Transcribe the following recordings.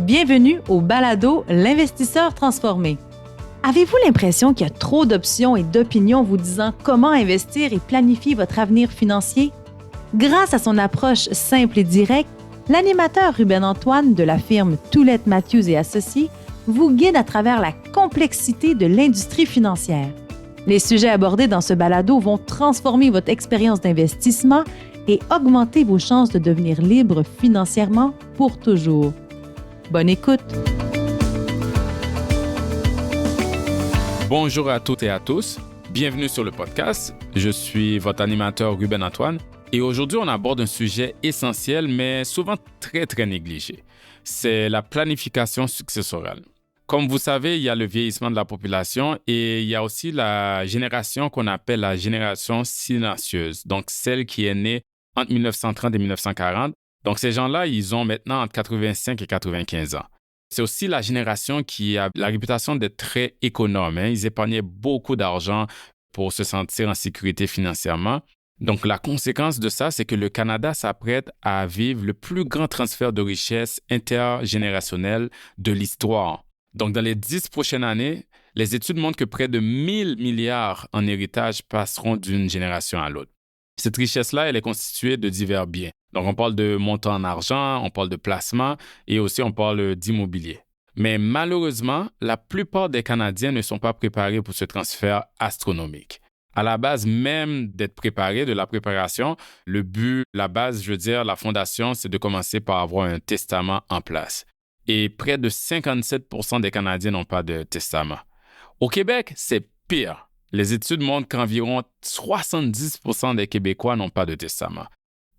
Bienvenue au balado L'investisseur transformé. Avez-vous l'impression qu'il y a trop d'options et d'opinions vous disant comment investir et planifier votre avenir financier? Grâce à son approche simple et directe, l'animateur Ruben Antoine de la firme Toulette Matthews et Associés vous guide à travers la complexité de l'industrie financière. Les sujets abordés dans ce balado vont transformer votre expérience d'investissement et augmenter vos chances de devenir libre financièrement pour toujours. Bonne écoute! Bonjour à toutes et à tous, bienvenue sur le podcast. Je suis votre animateur Ruben Antoine et aujourd'hui on aborde un sujet essentiel mais souvent très négligé. C'est la planification successorale. Comme vous savez, il y a le vieillissement de la population et il y a aussi la génération qu'on appelle la génération silencieuse, donc celle qui est née entre 1930 et 1940. Donc ces gens-là, ils ont maintenant entre 85 et 95 ans. C'est aussi la génération qui a la réputation d'être très économe. Ils épargnaient beaucoup d'argent pour se sentir en sécurité financièrement. Donc, la conséquence de ça, c'est que le Canada s'apprête à vivre le plus grand transfert de richesse intergénérationnel de l'histoire. Donc, dans les 10 prochaines années, les études montrent que près de 1000 milliards en héritage passeront d'une génération à l'autre. Cette richesse-là, elle est constituée de divers biens. Donc, on parle de montants en argent, on parle de placement et aussi on parle d'immobilier. Mais malheureusement, la plupart des Canadiens ne sont pas préparés pour ce transfert astronomique. À la base même d'être préparés, de la préparation, le but, la base, la fondation, c'est de commencer par avoir un testament en place. Et près de 57% des Canadiens n'ont pas de testament. Au Québec, c'est pire. Les études montrent qu'environ 70% des Québécois n'ont pas de testament.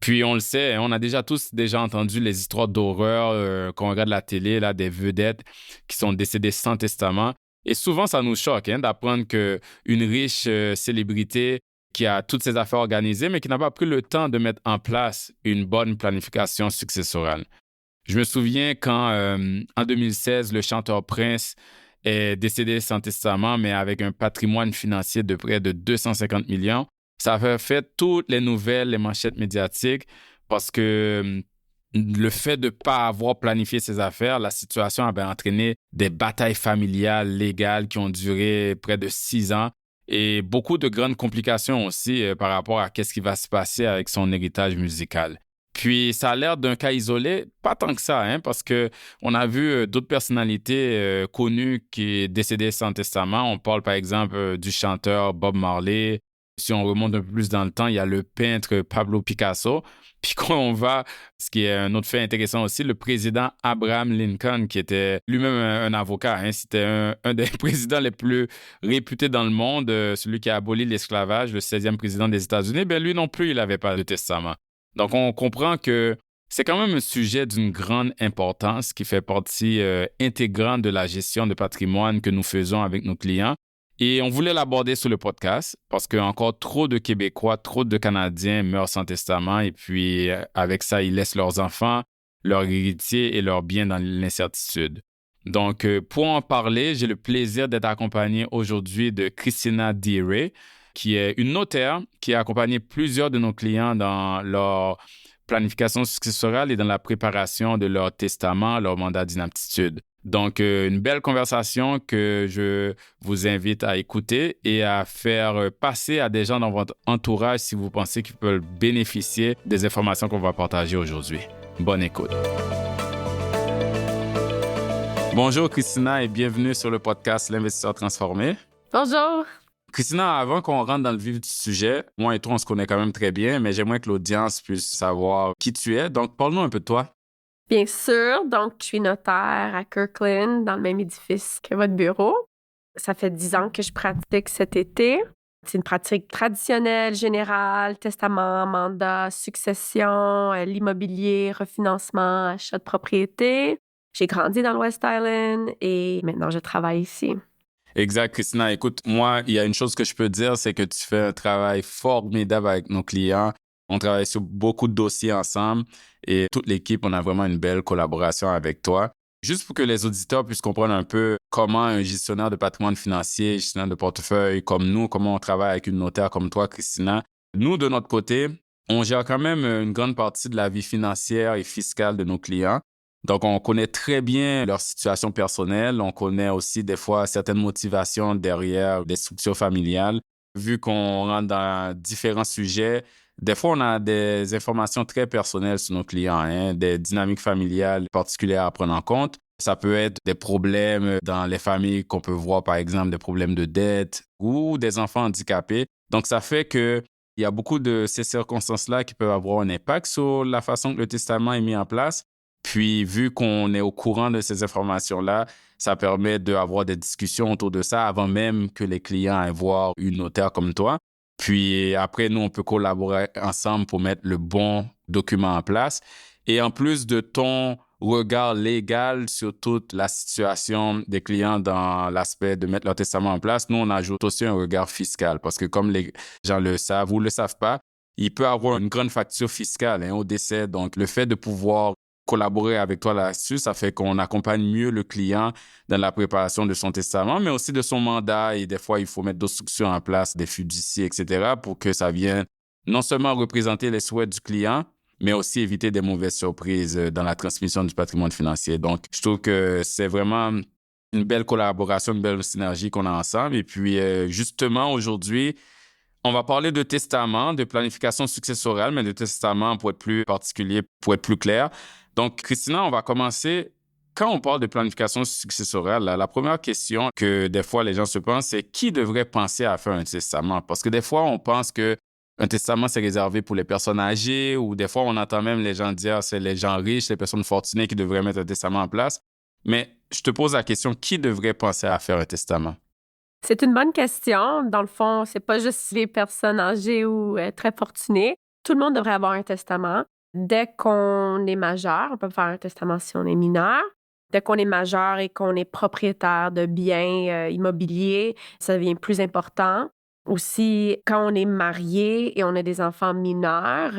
Puis on le sait, on a tous entendu les histoires d'horreur quand on regarde la télé, là, des vedettes qui sont décédées sans testament. Et souvent, ça nous choque d'apprendre qu'une riche célébrité qui a toutes ses affaires organisées, mais qui n'a pas pris le temps de mettre en place une bonne planification successorale. Je me souviens quand, en 2016, le chanteur Prince est décédé sans testament, mais avec un patrimoine financier de près de 250 millions. Ça a fait toutes les nouvelles, les manchettes médiatiques, parce que le fait de ne pas avoir planifié ses affaires, la situation avait entraîné des batailles familiales, légales qui ont duré près de 6 ans et beaucoup de grandes complications aussi par rapport à ce qui va se passer avec son héritage musical. Puis, ça a l'air d'un cas isolé, pas tant que ça, parce qu'on a vu d'autres personnalités connues qui sont décédées sans testament. On parle par exemple du chanteur Bob Marley. Si on remonte un peu plus dans le temps, il y a le peintre Pablo Picasso. Puis quand on va, ce qui est un autre fait intéressant aussi, le président Abraham Lincoln, qui était lui-même un avocat. C'était un des présidents les plus réputés dans le monde, celui qui a aboli l'esclavage, le 16e président des États-Unis. Lui non plus, il n'avait pas de testament. Donc, on comprend que c'est quand même un sujet d'une grande importance qui fait partie intégrante de la gestion de patrimoine que nous faisons avec nos clients. Et on voulait l'aborder sur le podcast parce qu'encore trop de Québécois, trop de Canadiens meurent sans testament et puis avec ça, ils laissent leurs enfants, leurs héritiers et leurs biens dans l'incertitude. Donc, pour en parler, j'ai le plaisir d'être accompagné aujourd'hui de Christina Deary, qui est une notaire qui a accompagné plusieurs de nos clients dans leur planification successorale et dans la préparation de leur testament, leur mandat d'inaptitude. Donc, une belle conversation que je vous invite à écouter et à faire passer à des gens dans votre entourage si vous pensez qu'ils peuvent bénéficier des informations qu'on va partager aujourd'hui. Bonne écoute. Bonjour Christina et bienvenue sur le podcast L'Investisseur transformé. Bonjour. Christina, avant qu'on rentre dans le vif du sujet, moi et toi, on se connaît quand même très bien, mais j'aimerais que l'audience puisse savoir qui tu es. Donc, parle-nous un peu de toi. Bien sûr, donc je suis notaire à Kirkland, dans le même édifice que votre bureau. Ça fait 10 ans que je pratique cet été. C'est une pratique traditionnelle, générale, testament, mandat, succession, l'immobilier, refinancement, achat de propriété. J'ai grandi dans le West Island et maintenant je travaille ici. Exact, Christina. Écoute, moi, il y a une chose que je peux dire, c'est que tu fais un travail formidable avec nos clients. On travaille sur beaucoup de dossiers ensemble et toute l'équipe, on a vraiment une belle collaboration avec toi. Juste pour que les auditeurs puissent comprendre un peu comment un gestionnaire de patrimoine financier, gestionnaire de portefeuille comme nous, comment on travaille avec une notaire comme toi, Christina. Nous, de notre côté, on gère quand même une grande partie de la vie financière et fiscale de nos clients. Donc, on connaît très bien leur situation personnelle. On connaît aussi des fois certaines motivations derrière des structures familiales. Vu qu'on rentre dans différents sujets, des fois, on a des informations très personnelles sur nos clients, hein, des dynamiques familiales particulières à prendre en compte. Ça peut être des problèmes dans les familles qu'on peut voir, par exemple, des problèmes de dette ou des enfants handicapés. Donc, ça fait que il y a beaucoup de ces circonstances-là qui peuvent avoir un impact sur la façon que le testament est mis en place. Puis, vu qu'on est au courant de ces informations-là, ça permet d'avoir des discussions autour de ça avant même que les clients aillent voir une notaire comme toi. Puis après, nous, on peut collaborer ensemble pour mettre le bon document en place. Et en plus de ton regard légal sur toute la situation des clients dans l'aspect de mettre leur testament en place, nous, on ajoute aussi un regard fiscal parce que comme les gens le savent ou ne le savent pas, il peut avoir une grande facture fiscale au décès. Donc, le fait de pouvoir collaborer avec toi là-dessus, ça fait qu'on accompagne mieux le client dans la préparation de son testament, mais aussi de son mandat. Et des fois, il faut mettre d'autres structures en place, des fiducies, etc., pour que ça vienne non seulement représenter les souhaits du client, mais aussi éviter des mauvaises surprises dans la transmission du patrimoine financier. Donc, je trouve que c'est vraiment une belle collaboration, une belle synergie qu'on a ensemble. Et puis, justement, aujourd'hui, on va parler de testament, de planification successorale, mais de testament pour être plus particulier, pour être plus clair. Donc, Christina, on va commencer. Quand on parle de planification successorale, la première question que des fois les gens se posent, c'est qui devrait penser à faire un testament? Parce que des fois, on pense que un testament, c'est réservé pour les personnes âgées ou des fois, on entend même les gens dire c'est les gens riches, les personnes fortunées qui devraient mettre un testament en place. Mais je te pose la question, qui devrait penser à faire un testament? C'est une bonne question. Dans le fond, c'est pas juste les personnes âgées ou très fortunées. Tout le monde devrait avoir un testament. Dès qu'on est majeur, on peut faire un testament si on est mineur. Dès qu'on est majeur et qu'on est propriétaire de biens immobiliers, ça devient plus important. Aussi, quand on est marié et on a des enfants mineurs,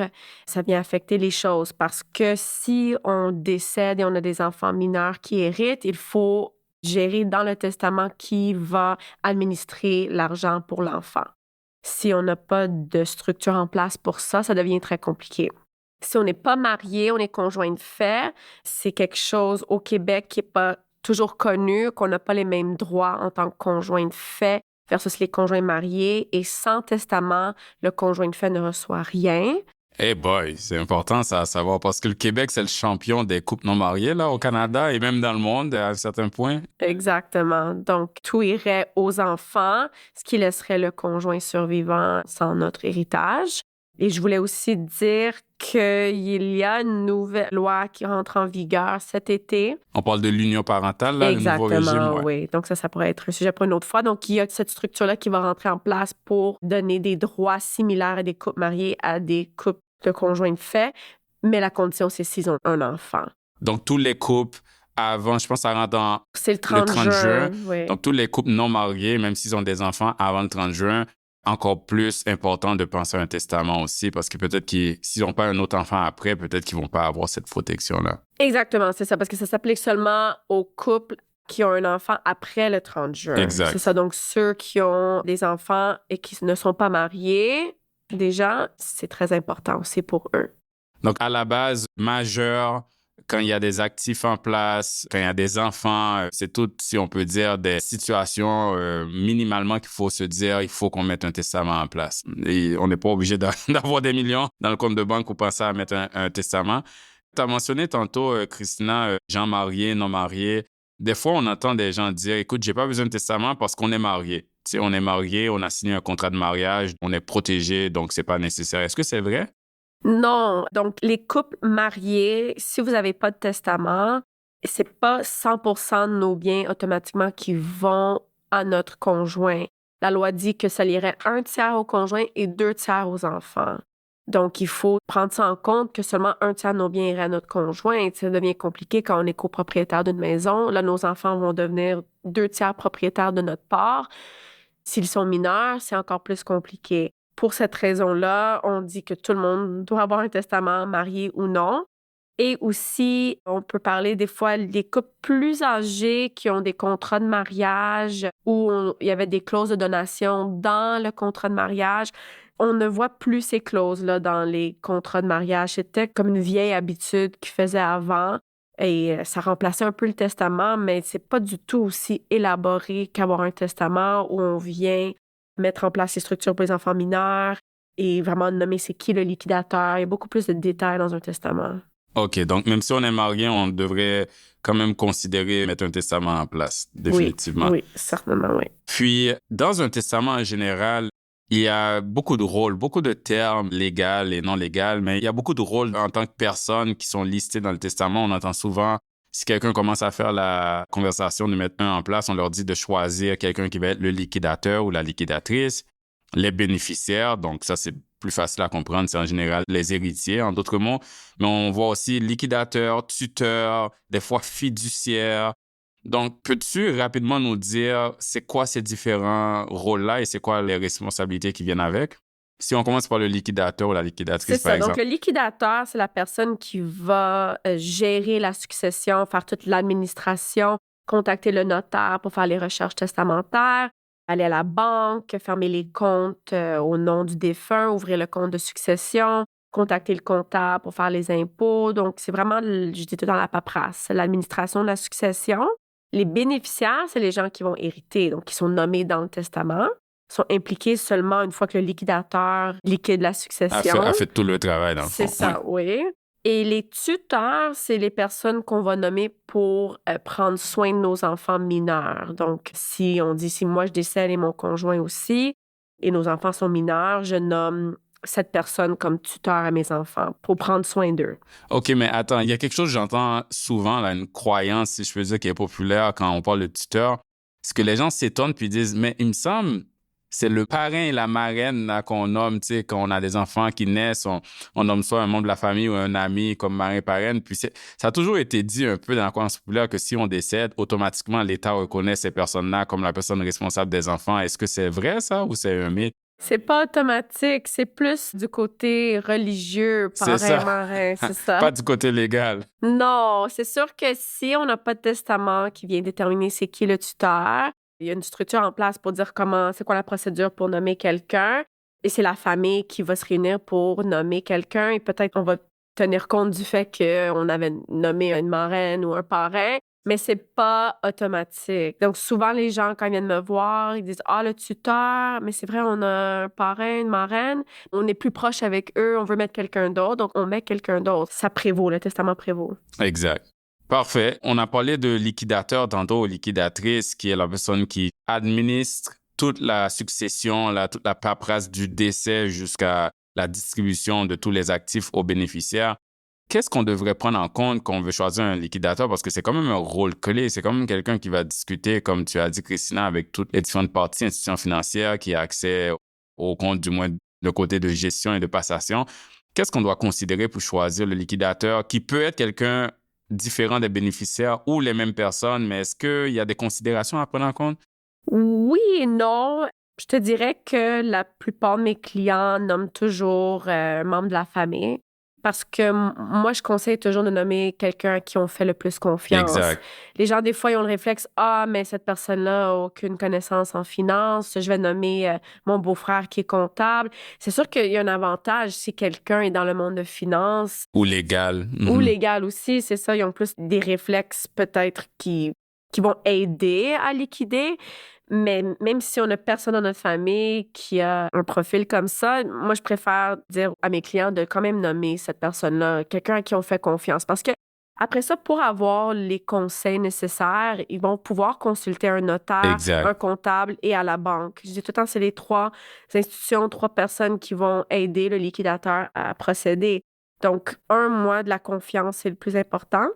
ça vient affecter les choses parce que si on décède et on a des enfants mineurs qui héritent, il faut gérer dans le testament qui va administrer l'argent pour l'enfant. Si on n'a pas de structure en place pour ça, ça devient très compliqué. Si on n'est pas marié, on est conjoint de fait, c'est quelque chose au Québec qui n'est pas toujours connu, qu'on n'a pas les mêmes droits en tant que conjoint de fait versus les conjoints mariés. Et sans testament, le conjoint de fait ne reçoit rien. Hey boy, c'est important ça à savoir parce que le Québec, c'est le champion des couples non mariés là, au Canada et même dans le monde à un certain point. Exactement. Donc, tout irait aux enfants, ce qui laisserait le conjoint survivant sans notre héritage. Et je voulais aussi dire qu'il y a une nouvelle loi qui rentre en vigueur cet été. On parle de l'union parentale, là, Exactement, le nouveau régime. Ouais. oui. Donc, ça pourrait être un sujet pour une autre fois. Donc, il y a cette structure-là qui va rentrer en place pour donner des droits similaires à des couples mariés à des couples de conjoints de fait. Mais la condition, c'est s'ils ont un enfant. Donc, tous les couples avant, je pense que ça rentre dans C'est le 30 juin. Oui. Donc, tous les couples non mariés, même s'ils ont des enfants avant le 30 juin, encore plus important de penser à un testament aussi parce que peut-être qu'ils, s'ils n'ont pas un autre enfant après, peut-être qu'ils ne vont pas avoir cette protection-là. Exactement, c'est ça, parce que ça s'applique seulement aux couples qui ont un enfant après le 30 juin. Exact. C'est ça, donc ceux qui ont des enfants et qui ne sont pas mariés, déjà, c'est très important aussi pour eux. Donc, à la base, majeur, quand il y a des actifs en place, quand il y a des enfants, c'est tout, si on peut dire, des situations minimalement qu'il faut se dire, il faut qu'on mette un testament en place. Et on n'est pas obligé d'avoir des millions dans le compte de banque pour penser à mettre un testament. Tu as mentionné tantôt, Christina, gens mariés, non mariés. Des fois, on entend des gens dire, écoute, j'ai pas besoin de testament parce qu'on est marié. Tu sais, on est marié, on a signé un contrat de mariage, on est protégé, donc c'est pas nécessaire. Est-ce que c'est vrai? Non. Donc, les couples mariés, si vous n'avez pas de testament, c'est pas 100% de nos biens automatiquement qui vont à notre conjoint. La loi dit que ça lirait 1/3 au conjoint et 2/3 aux enfants. Donc, il faut prendre ça en compte que seulement 1/3 de nos biens iraient à notre conjoint. Ça devient compliqué quand on est copropriétaire d'une maison. Là, nos enfants vont devenir 2/3 propriétaires de notre part. S'ils sont mineurs, c'est encore plus compliqué. Pour cette raison-là, on dit que tout le monde doit avoir un testament, marié ou non. Et aussi, on peut parler des fois des couples plus âgés qui ont des contrats de mariage où il y avait des clauses de donation dans le contrat de mariage. On ne voit plus ces clauses-là dans les contrats de mariage. C'était comme une vieille habitude qu'ils faisaient avant. Et ça remplaçait un peu le testament, mais c'est pas du tout aussi élaboré qu'avoir un testament où on vient mettre en place les structures pour les enfants mineurs et vraiment nommer c'est qui le liquidateur. Il y a beaucoup plus de détails dans un testament. OK, donc même si on est marié, on devrait quand même considérer mettre un testament en place, définitivement. Oui, certainement, oui. Puis, dans un testament en général, il y a beaucoup de rôles, beaucoup de termes légaux et non légaux, mais il y a beaucoup de rôles en tant que personne qui sont listés dans le testament. On entend souvent, si quelqu'un commence à faire la conversation de mettre un en place, on leur dit de choisir quelqu'un qui va être le liquidateur ou la liquidatrice, les bénéficiaires, donc ça c'est plus facile à comprendre, c'est en général les héritiers, en d'autres mots, mais on voit aussi liquidateur, tuteur, des fois fiduciaire. Donc, peux-tu rapidement nous dire c'est quoi ces différents rôles-là et c'est quoi les responsabilités qui viennent avec? Si on commence par le liquidateur ou la liquidatrice, C'est par ça. exemple. Donc, le liquidateur, c'est la personne qui va gérer la succession, faire toute l'administration, contacter le notaire pour faire les recherches testamentaires, aller à la banque, fermer les comptes au nom du défunt, ouvrir le compte de succession, contacter le comptable pour faire les impôts. Donc, c'est vraiment, je dis tout dans la paperasse, l'administration de la succession. Les bénéficiaires, c'est les gens qui vont hériter, donc qui sont nommés dans le testament, sont impliqués seulement une fois que le liquidateur liquide la succession. A fait tout le travail, dans le fond. C'est ça, oui. Et les tuteurs, c'est les personnes qu'on va nommer pour prendre soin de nos enfants mineurs. Donc, si on dit, si moi je décède et mon conjoint aussi, et nos enfants sont mineurs, je nomme cette personne comme tuteur à mes enfants pour prendre soin d'eux. OK, mais attends, il y a quelque chose que j'entends souvent, là, une croyance, si je peux dire, qui est populaire quand on parle de tuteur. C'est que les gens s'étonnent puis disent, mais il me semble, c'est le parrain et la marraine là, qu'on nomme, tu sais, quand on a des enfants qui naissent, on nomme soit un membre de la famille ou un ami comme marraine-parraine. Puis ça a toujours été dit un peu dans la croyance populaire que si on décède, automatiquement, l'État reconnaît ces personnes-là comme la personne responsable des enfants. Est-ce que c'est vrai, ça, ou c'est un mythe? C'est pas automatique, c'est plus du côté religieux, C'est ça. parrain-marin, c'est ça. Pas du côté légal. Non, c'est sûr que si on n'a pas de testament qui vient déterminer c'est qui le tuteur, il y a une structure en place pour dire c'est quoi la procédure pour nommer quelqu'un. Et c'est la famille qui va se réunir pour nommer quelqu'un. Et peut-être qu'on va tenir compte du fait qu'on avait nommé une marraine ou un parrain, mais c'est pas automatique. Donc, souvent, les gens, quand ils viennent me voir, ils disent « Ah, le tuteur, mais c'est vrai, on a un parrain, une marraine. On est plus proche avec eux, on veut mettre quelqu'un d'autre, donc on met quelqu'un d'autre. » Ça prévaut, le testament prévaut. Exact. Parfait. On a parlé de liquidateur tantôt, liquidatrice, qui est la personne qui administre toute la succession, toute la paperasse du décès jusqu'à la distribution de tous les actifs aux bénéficiaires. Qu'est-ce qu'on devrait prendre en compte quand on veut choisir un liquidateur? Parce que c'est quand même un rôle clé. C'est quand même quelqu'un qui va discuter, comme tu as dit, Christina, avec toutes les différentes parties, institutions financières, qui a accès au compte, du moins le côté de gestion et de passation. Qu'est-ce qu'on doit considérer pour choisir le liquidateur qui peut être quelqu'un différent des bénéficiaires ou les mêmes personnes, mais est-ce qu'il y a des considérations à prendre en compte? Oui et non. Je te dirais que la plupart de mes clients nomment toujours un membre de la famille parce que moi, je conseille toujours de nommer quelqu'un à qui on fait le plus confiance. Exact. Les gens, des fois, ils ont le réflexe « Ah, mais cette personne-là n'a aucune connaissance en finance. Je vais nommer mon beau-frère qui est comptable. » C'est sûr qu'il y a un avantage si quelqu'un est dans le monde de finance. Ou légal. Ou légal aussi, c'est ça. Ils ont plus des réflexes peut-être qui vont aider à liquider. Mais même si on n'a personne dans notre famille qui a un profil comme ça, moi, je préfère dire à mes clients de quand même nommer cette personne-là, quelqu'un à qui on fait confiance. Parce que après ça, pour avoir les conseils nécessaires, ils vont pouvoir consulter un notaire, Exact. un comptable et à la banque. Je dis tout le temps, c'est les 3 institutions, 3 personnes qui vont aider le liquidateur à procéder. Donc, moi, de la confiance, c'est le plus important.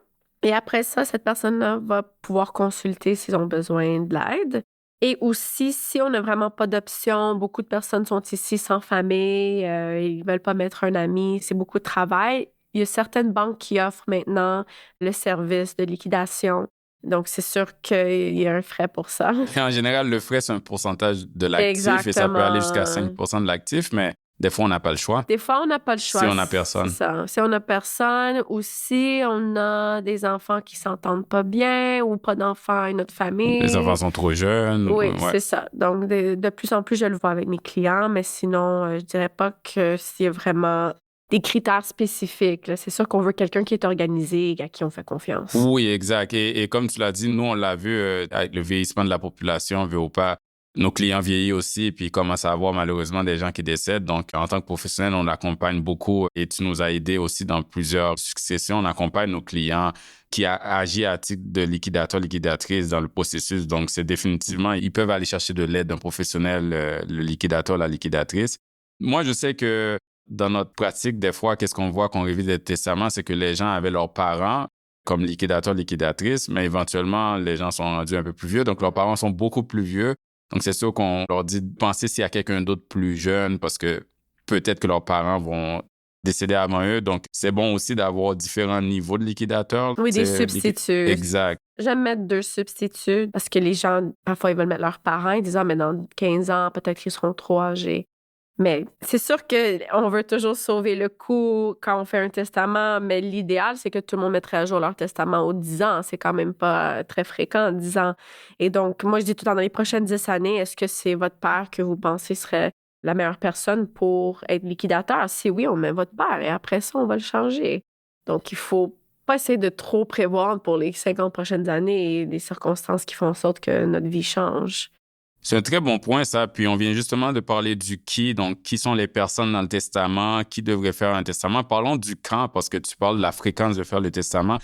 Et après ça, cette personne-là va pouvoir consulter s'ils ont besoin de l'aide. Et aussi, si on n'a vraiment pas d'option, beaucoup de personnes sont ici sans famille, ils ne veulent pas mettre un ami, c'est beaucoup de travail. Il y a certaines banques qui offrent maintenant le service de liquidation. Donc, c'est sûr qu'il y a un frais pour ça. Et en général, le frais, c'est un pourcentage de l'actif. Exactement. Et ça peut aller jusqu'à 5% de l'actif, mais des fois, on n'a pas le choix. Des fois, on n'a pas le choix. Si on n'a personne. C'est ça. Si on n'a personne ou si on a des enfants qui ne s'entendent pas bien ou pas d'enfants à notre famille. Les enfants sont trop jeunes. Oui, ouais. c'est ça. Donc, de plus en plus, je le vois avec mes clients, mais sinon, je dirais pas que s'il y a vraiment des critères spécifiques, là. C'est sûr qu'on veut quelqu'un qui est organisé, à qui on fait confiance. Oui, exact. Et comme tu l'as dit, nous, on l'a vu avec le vieillissement de la population, veut ou pas, nos clients vieillissent aussi, puis ils commencent à avoir malheureusement des gens qui décèdent. Donc, en tant que professionnel, on accompagne beaucoup et tu nous as aidés aussi dans plusieurs successions. On accompagne nos clients qui agissent à titre de liquidateur, liquidatrice dans le processus. Donc, c'est définitivement, ils peuvent aller chercher de l'aide d'un professionnel, le liquidateur, la liquidatrice. Moi, je sais que dans notre pratique, des fois, qu'est-ce qu'on voit qu'on révise les testaments, c'est que les gens avaient leurs parents comme liquidateur, liquidatrice, mais éventuellement, les gens sont rendus un peu plus vieux, donc leurs parents sont beaucoup plus vieux. Donc, c'est sûr qu'on leur dit de penser s'il y a quelqu'un d'autre plus jeune parce que peut-être que leurs parents vont décéder avant eux. Donc, c'est bon aussi d'avoir différents niveaux de liquidateurs. Oui, des substituts. Exact. J'aime mettre 2 substituts parce que les gens, parfois, ils veulent mettre leurs parents. Ils disent, ah, mais dans 15 ans, peut-être qu'ils seront trop âgés. Mais c'est sûr qu'on veut toujours sauver le coup quand on fait un testament, mais l'idéal, c'est que tout le monde mettrait à jour leur testament aux 10 ans. C'est quand même pas très fréquent, 10 ans. Et donc, moi, je dis tout le temps, dans les prochaines 10 années, est-ce que c'est votre père que vous pensez serait la meilleure personne pour être liquidateur? Si oui, on met votre père et après ça, on va le changer. Donc, il faut pas essayer de trop prévoir pour les 50 prochaines années et les circonstances qui font en sorte que notre vie change. C'est un très bon point, ça. Puis on vient justement de parler du qui, donc qui sont les personnes dans le testament, qui devrait faire un testament. Parlons du quand, parce que tu parles de la fréquence de faire le testament.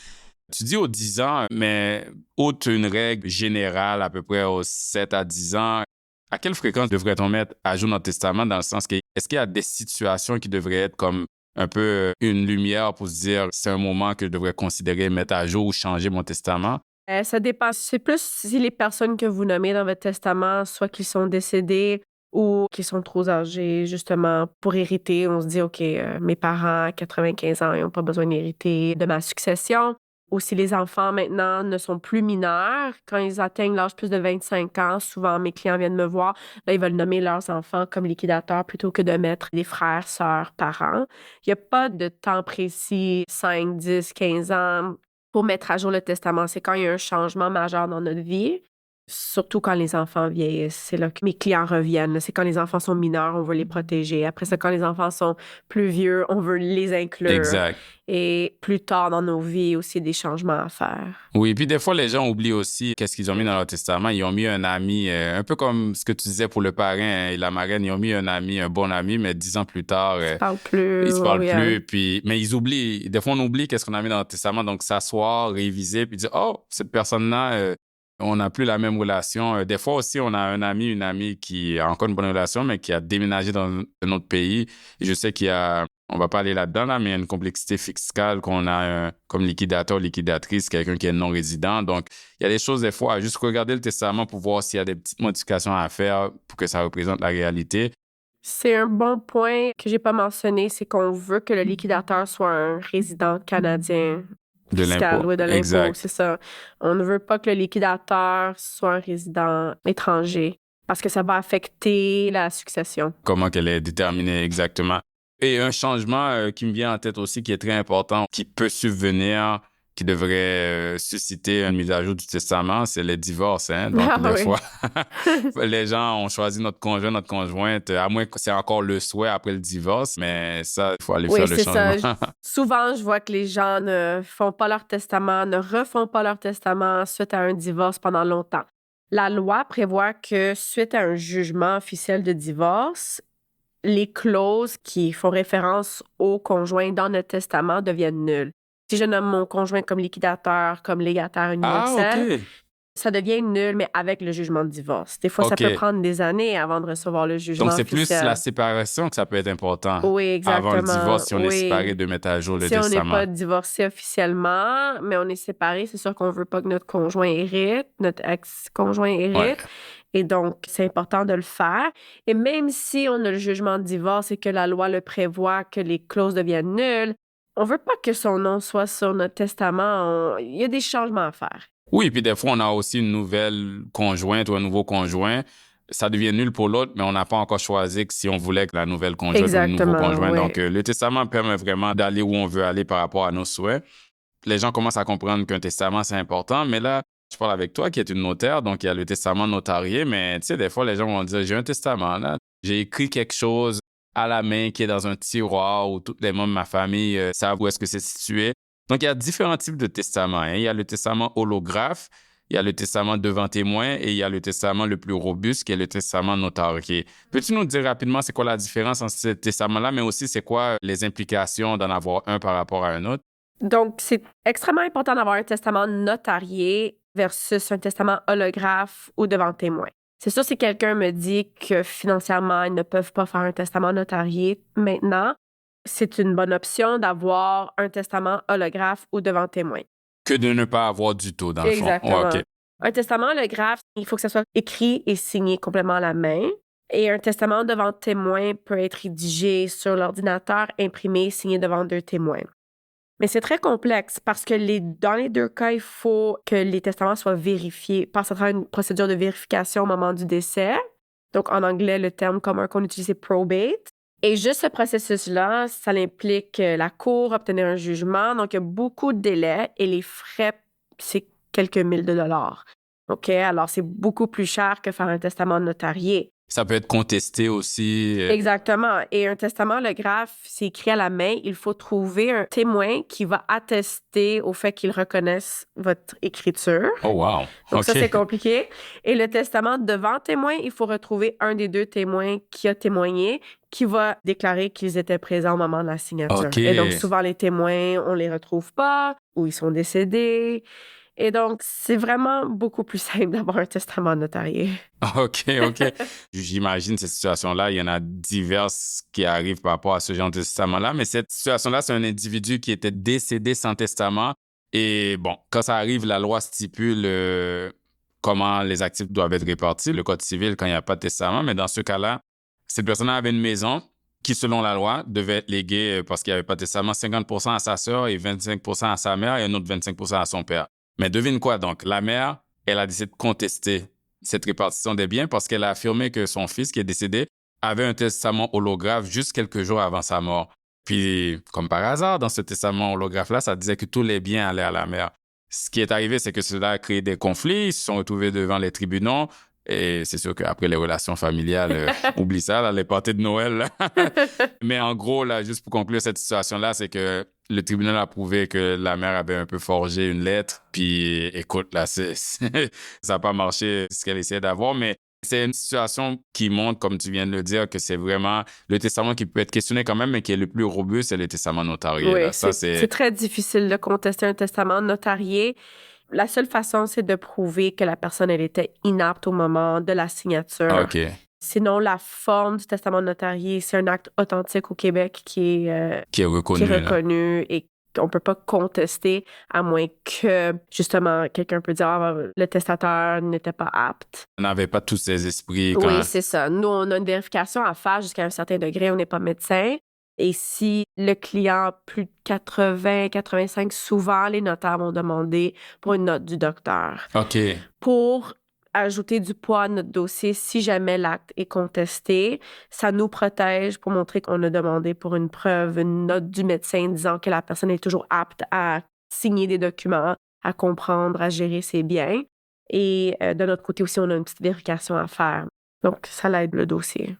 Tu dis aux 10 ans, mais outre une règle générale à peu près aux 7 à 10 ans, à quelle fréquence devrait-on mettre à jour notre testament dans le sens que est-ce qu'il y a des situations qui devraient être comme un peu une lumière pour se dire c'est un moment que je devrais considérer mettre à jour ou changer mon testament? Ça dépend. C'est plus si les personnes que vous nommez dans votre testament, soit qu'ils sont décédés ou qu'ils sont trop âgés, justement, pour hériter. On se dit, OK, mes parents à 95 ans, ils n'ont pas besoin d'hériter de ma succession. Ou si les enfants, maintenant, ne sont plus mineurs, quand ils atteignent l'âge plus de 25 ans, souvent, mes clients viennent me voir, là, ils veulent nommer leurs enfants comme liquidateurs plutôt que de mettre des frères, sœurs, parents. Il n'y a pas de temps précis, 5, 10, 15 ans, pour mettre à jour le testament. C'est quand il y a un changement majeur dans notre vie, surtout quand les enfants vieillissent. C'est là que mes clients reviennent. C'est quand les enfants sont mineurs, on veut les protéger. Après ça, quand les enfants sont plus vieux, on veut les inclure. Exact. Et plus tard dans nos vies, aussi des changements à faire. Oui, puis des fois, les gens oublient aussi qu'est-ce qu'ils ont mis dans leur testament. Ils ont mis un ami, un peu comme ce que tu disais pour le parrain et la marraine. Ils ont mis un ami, un bon ami, mais 10 ans plus tard, Ils se parlent plus. Ils se parlent plus. Puis, mais ils oublient. Des fois, on oublie qu'est-ce qu'on a mis dans notre testament. Donc, s'asseoir, réviser, puis dire, oh, cette personne-là, on n'a plus la même relation. Des fois aussi, on a un ami, une amie qui a encore une bonne relation, mais qui a déménagé dans un autre pays. Et je sais qu'il y a, on va pas aller là-dedans, là, mais il y a une complexité fiscale qu'on a comme liquidateur, liquidatrice, quelqu'un qui est non-résident. Donc, il y a des choses, des fois, à juste regarder le testament pour voir s'il y a des petites modifications à faire pour que ça représente la réalité. C'est un bon point que j'ai pas mentionné, c'est qu'on veut que le liquidateur soit un résident canadien. De l'impôt. Oui, de l'impôt, exact. C'est ça. On ne veut pas que le liquidateur soit un résident étranger parce que ça va affecter la succession. Comment qu'elle est déterminée exactement. Et un changement qui me vient en tête aussi, qui est très important, qui peut subvenir, qui devrait susciter une mise à jour du testament, c'est les divorces. Hein? Donc, des fois, les gens ont choisi notre conjoint, notre conjointe, à moins que c'est encore le souhait après le divorce, mais ça, il faut aller faire le changement. Ça. Souvent, je vois que les gens ne font pas leur testament, ne refont pas leur testament suite à un divorce pendant longtemps. La loi prévoit que suite à un jugement officiel de divorce, les clauses qui font référence au conjoint dans notre testament deviennent nulles. Si je nomme mon conjoint comme liquidateur, comme légataire universel, ça devient nul, mais avec le jugement de divorce. Des fois, ça peut prendre des années avant de recevoir le jugement officiel. Donc, c'est plus la séparation que ça peut être important. Oui, exactement. Avant le divorce, si on est séparés, de mettre à jour le testament. Si on n'est pas divorcé officiellement, mais on est séparés, c'est sûr qu'on ne veut pas que notre conjoint hérite, notre ex-conjoint hérite. Ouais. Et donc, c'est important de le faire. Et même si on a le jugement de divorce et que la loi le prévoit, que les clauses deviennent nulles, on veut pas que son nom soit sur notre testament. Il y a des changements à faire. Oui, puis des fois, on a aussi une nouvelle conjointe ou un nouveau conjoint. Ça devient nul pour l'autre, mais on n'a pas encore choisi que si on voulait que la nouvelle conjointe ou le nouveau conjoint. Oui. Donc, le testament permet vraiment d'aller où on veut aller par rapport à nos souhaits. Les gens commencent à comprendre qu'un testament, c'est important, mais là, je parle avec toi qui est une notaire, donc il y a le testament notarié, mais tu sais, des fois, les gens vont dire, j'ai un testament, là, j'ai écrit quelque chose, à la main qui est dans un tiroir où tous les membres de ma famille savent où est-ce que c'est situé. Donc, il y a différents types de testaments. Hein. Il y a le testament holographe, il y a le testament devant témoin et il y a le testament le plus robuste qui est le testament notarié. Peux-tu nous dire rapidement c'est quoi la différence entre ces testaments-là, mais aussi c'est quoi les implications d'en avoir un par rapport à un autre? Donc, c'est extrêmement important d'avoir un testament notarié versus un testament holographe ou devant témoin. C'est sûr, si quelqu'un me dit que financièrement, ils ne peuvent pas faire un testament notarié maintenant, c'est une bonne option d'avoir un testament holographe ou devant témoin. Que de ne pas avoir du tout, dans le fond. Exactement. Ouais, OK. Un testament holographe, il faut que ça soit écrit et signé complètement à la main. Et un testament devant témoin peut être rédigé sur l'ordinateur, imprimé, signé devant 2 témoins. Mais c'est très complexe parce que dans les 2 cas, il faut que les testaments soient vérifiés. Passe à travers une procédure de vérification au moment du décès. Donc, en anglais, le terme commun qu'on utilise, c'est probate. Et juste ce processus-là, ça implique la cour, obtenir un jugement. Donc, il y a beaucoup de délais et les frais, c'est quelques milliers de dollars. OK? Alors, c'est beaucoup plus cher que faire un testament notarié. Ça peut être contesté aussi. Exactement. Et un testament holographe, c'est écrit à la main. Il faut trouver un témoin qui va attester au fait qu'il reconnaisse votre écriture. Oh, wow. Donc, OK. ça, c'est compliqué. Et le testament devant témoin, il faut retrouver un des 2 témoins qui a témoigné, qui va déclarer qu'ils étaient présents au moment de la signature. OK. Et donc, souvent, les témoins, on les retrouve pas ou ils sont décédés. Et donc, c'est vraiment beaucoup plus simple d'avoir un testament notarié. OK. J'imagine cette situation-là, il y en a diverses qui arrivent par rapport à ce genre de testament-là, mais cette situation-là, c'est un individu qui était décédé sans testament. Et bon, quand ça arrive, la loi stipule comment les actifs doivent être répartis, le code civil, quand il n'y a pas de testament. Mais dans ce cas-là, cette personne avait une maison qui, selon la loi, devait être léguée parce qu'il n'y avait pas de testament, 50% à sa sœur et 25% à sa mère et un autre 25% à son père. Mais devine quoi donc, la mère, elle a décidé de contester cette répartition des biens parce qu'elle a affirmé que son fils qui est décédé avait un testament holographe juste quelques jours avant sa mort. Puis, comme par hasard, dans ce testament holographe-là, ça disait que tous les biens allaient à la mère. Ce qui est arrivé, c'est que cela a créé des conflits, ils se sont retrouvés devant les tribunaux. Et c'est sûr qu'après les relations familiales, oublie ça, là, les parties de Noël. Là. Mais en gros, là, juste pour conclure cette situation-là, c'est que le tribunal a prouvé que la mère avait un peu forgé une lettre. Puis, écoute, là, ça n'a pas marché ce qu'elle essayait d'avoir. Mais c'est une situation qui montre, comme tu viens de le dire, que c'est vraiment le testament qui peut être questionné quand même, mais qui est le plus robuste, c'est le testament notarié. Oui, là. Ça, c'est très difficile de contester un testament notarié. La seule façon, c'est de prouver que la personne, elle était inapte au moment de la signature. OK. Sinon, la forme du testament notarié, c'est un acte authentique au Québec qui est reconnu et qu'on ne peut pas contester à moins que, justement, quelqu'un peut dire le testateur n'était pas apte. On n'avait pas tous ces esprits. Oui, c'est ça. Nous, on a une vérification à faire jusqu'à un certain degré. On n'est pas médecin. Et si le client a plus de 80, 85, souvent, les notaires vont demander pour une note du docteur. OK. Pour ajouter du poids à notre dossier si jamais l'acte est contesté, ça nous protège pour montrer qu'on a demandé pour une preuve, une note du médecin disant que la personne est toujours apte à signer des documents, à comprendre, à gérer ses biens. Et de notre côté aussi, on a une petite vérification à faire. Donc, ça l'aide le dossier.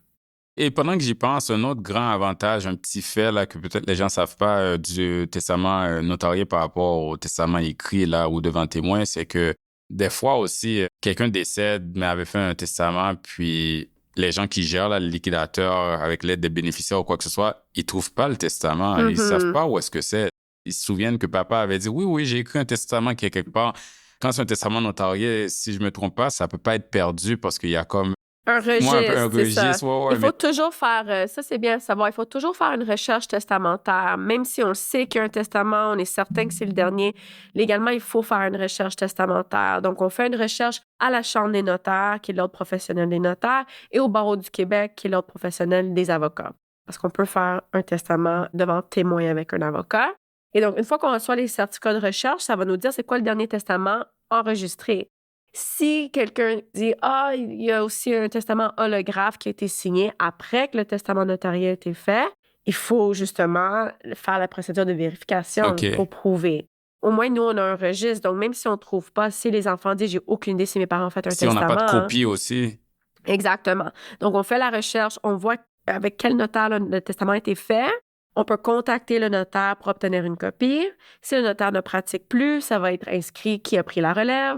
Et pendant que j'y pense, un autre grand avantage, un petit fait là, que peut-être les gens ne savent pas du testament notarié par rapport au testament écrit là, ou devant témoin, c'est que des fois aussi, quelqu'un décède, mais avait fait un testament, puis les gens qui gèrent là, le liquidateur avec l'aide des bénéficiaires ou quoi que ce soit, ils ne trouvent pas le testament. Ils ne savent pas où est-ce que c'est. Ils se souviennent que papa avait dit « Oui, j'ai écrit un testament qui est quelque part ». Quand c'est un testament notarié, si je ne me trompe pas, ça ne peut pas être perdu parce qu'il y a comme un registre, un registre. Ouais, il faut toujours faire, ça c'est bien à savoir, il faut toujours faire une recherche testamentaire. Même si on sait qu'il y a un testament, on est certain que c'est le dernier, légalement, il faut faire une recherche testamentaire. Donc, on fait une recherche à la Chambre des notaires, qui est l'Ordre professionnel des notaires, et au Barreau du Québec, qui est l'Ordre professionnel des avocats. Parce qu'on peut faire un testament devant témoin avec un avocat. Et donc, une fois qu'on reçoit les certificats de recherche, ça va nous dire c'est quoi le dernier testament enregistré. Si quelqu'un dit « Ah, il y a aussi un testament holographe qui a été signé après que le testament notarié a été fait », il faut justement faire la procédure de vérification pour prouver. Au moins, nous, on a un registre. Donc, même si on ne trouve pas, si les enfants disent « J'ai aucune idée si mes parents ont fait un testament ». Si on n'a pas de copie aussi. Exactement. Donc, on fait la recherche, on voit avec quel notaire le testament a été fait. On peut contacter le notaire pour obtenir une copie. Si le notaire ne pratique plus, ça va être inscrit qui a pris la relève.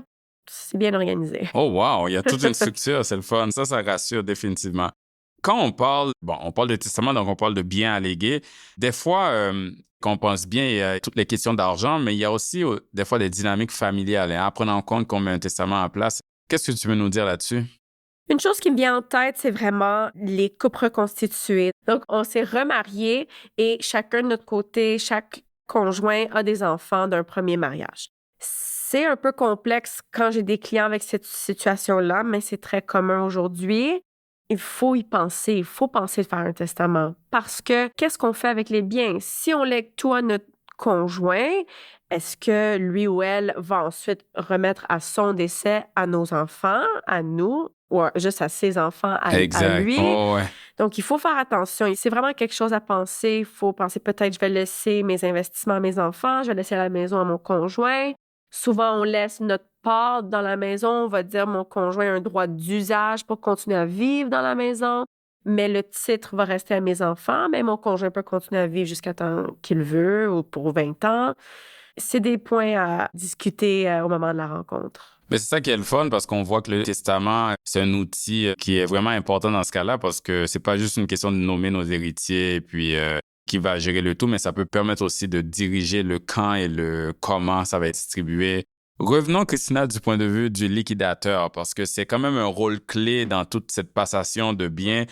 C'est bien organisé. Oh wow, il y a toute une structure, c'est le fun. Ça rassure définitivement. Quand on parle de testament, donc on parle de biens à léguer. Des fois, quand on pense bien, il y a toutes les questions d'argent, mais il y a aussi des fois des dynamiques familiales. En prenant en compte qu'on met un testament en place, qu'est-ce que tu veux nous dire là-dessus? Une chose qui me vient en tête, c'est vraiment les couples reconstitués. Donc, on s'est remariés et chacun de notre côté, chaque conjoint a des enfants d'un premier mariage. C'est un peu complexe quand j'ai des clients avec cette situation-là, mais c'est très commun aujourd'hui. Il faut y penser. Il faut penser de faire un testament. Parce que qu'est-ce qu'on fait avec les biens? Si on lègue tout à notre conjoint, est-ce que lui ou elle va ensuite remettre à son décès à nos enfants, à nous, ou juste à ses enfants, à lui? Oh, ouais. Donc, il faut faire attention. C'est vraiment quelque chose à penser. Il faut penser peut-être je vais laisser mes investissements à mes enfants, je vais laisser la maison à mon conjoint. Souvent, on laisse notre part dans la maison. On va dire mon conjoint a un droit d'usage pour continuer à vivre dans la maison, mais le titre va rester à mes enfants, mais mon conjoint peut continuer à vivre jusqu'à temps qu'il veut ou pour 20 ans. C'est des points à discuter au moment de la rencontre. Mais c'est ça qui est le fun parce qu'on voit que le testament, c'est un outil qui est vraiment important dans ce cas-là parce que c'est pas juste une question de nommer nos héritiers et puis qui va gérer le tout, mais ça peut permettre aussi de diriger le quand et le comment ça va être distribué. Revenons, Christina, du point de vue du liquidateur parce que c'est quand même un rôle clé dans toute cette passation de biens.